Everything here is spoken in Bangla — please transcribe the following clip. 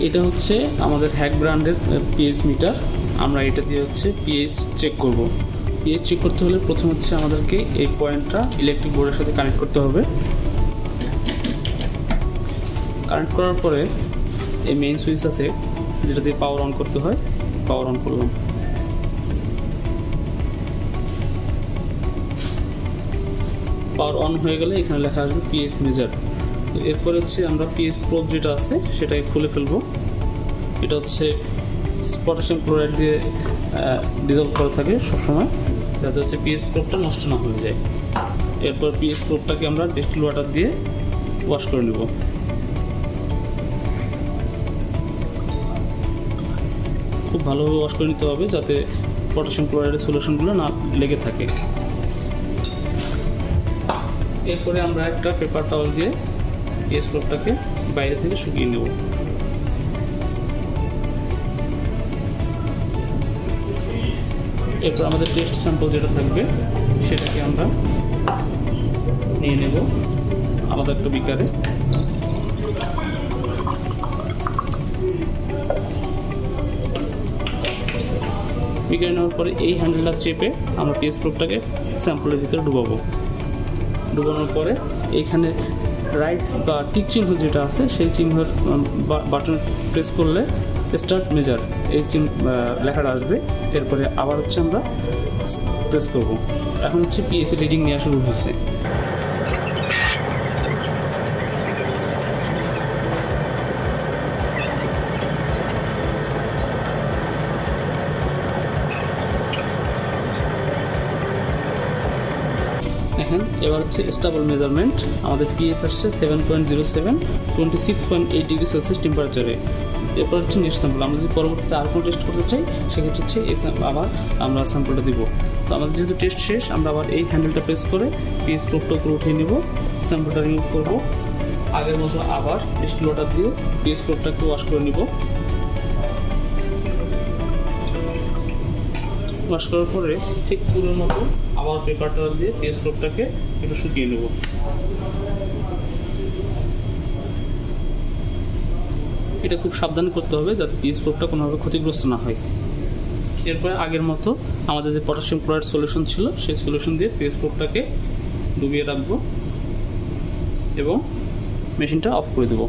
এটা হচ্ছে আমাদের হ্যাক ব্র্যান্ডের পিএইচ মিটার। আমরা এটা দিয়ে হচ্ছে পিএইচ চেক করব। পিএইচ চেক করতে হলে প্রথম হচ্ছে আমাদেরকে এই পয়েন্টটা ইলেকট্রিক বোর্ডের সাথে কানেক্ট করতে হবে। কানেক্ট করার পরে এই মেইন সুইচ আছে যেটা দিয়ে পাওয়ার অন করতে হয়, পাওয়ার অন করলাম। পাওয়ার অন হয়ে গেলে এখানে লেখা আসবে পিএইচ মেজার। তো এরপরে হচ্ছে আমরা পিএইচ প্রোব যেটা আছে সেটাকে খুলে ফেলবো। এটা হচ্ছে পটাশিয়াম ক্লোরাইড দিয়ে ডিজলভ করা থাকে সবসময়, যাতে হচ্ছে পিএইচ প্রোবটা নষ্ট না হয়ে যায়। এরপর পিএইচ প্রোবটাকে আমরা ডিস্টিল ওয়াটার দিয়ে ওয়াশ করে নেব। খুব ভালোভাবে ওয়াশ করে নিতে হবে যাতে পটাশিয়াম ক্লোরাইডের সলিউশনগুলো না লেগে থাকে। এরপরে আমরা একটা পেপার টাওয়াল দিয়ে পিএইচ প্রোবটাকে বাইরে থেকে শুকিয়ে নেব। এরপর আমাদের টেস্ট স্যাম্পল যেটা থাকবে সেটাকে আমরা নিয়ে নেব আলাদা একটা বিকারে। বিকারে নেওয়ার পরে এই হ্যান্ডেলটা চেপে আমরা পিএইচ প্রোবটাকে স্যাম্পলের ভিতরে ডুবাবো। ডুবানোর পরে এইখানে রাইট বা টিক চিহ্ন যেটা আছে সেই চিহ্নের বাটন প্রেস করলে স্টার্ট মেজার এই লেখাটা আসবে। এরপরে আবার হচ্ছে আমরা প্রেস করব। এখন হচ্ছে পিএইচ রিডিং নেওয়া শুরু হয়েছে। এখন এবার হচ্ছে স্টেবল মেজারমেন্ট। আমাদের পিএইচ আসছে 7.07, 26.8 ডিগ্রি সেলসিয়াস টেম্পারেচারে। এরপর হচ্ছে নেক্সট স্যাম্পল। আমরা যদি পরবর্তীতে আর কোনো টেস্ট করতে চাই সেক্ষেত্রে হচ্ছে এই আবার আমরা স্যাম্পলটা দিব। তো আমাদের যেহেতু টেস্ট শেষ, আমরা আবার এই হ্যান্ডেলটা প্রেস করে পিএইচ প্রোবটা উপরে উঠিয়ে নিব, স্যাম্পলটা রিমুভ করব। আগের মতো আবার ডিস্টিল ওয়াটার দিয়ে পিএইচ প্রোবটাকে ওয়াশ করে নিব। ওয়াশ করার পরে ঠিক পুরোর মতো আবার পেপার টাওয়াল দিয়ে পিএইচ প্রোবটাকে একটু শুকিয়ে নেব। এটা খুব সাবধানে করতে হবে যাতে পিএইচ প্রোবটা কোনোভাবে ক্ষতিগ্রস্ত না হয়। এরপরে আগের মতো আমাদের যে পটাশিয়াম ক্লোরাইড সলিউশন ছিল সেই সলিউশন দিয়ে পিএইচ প্রোবটাকে ডুবিয়ে রাখবো এবং মেশিনটা অফ করে দেবো।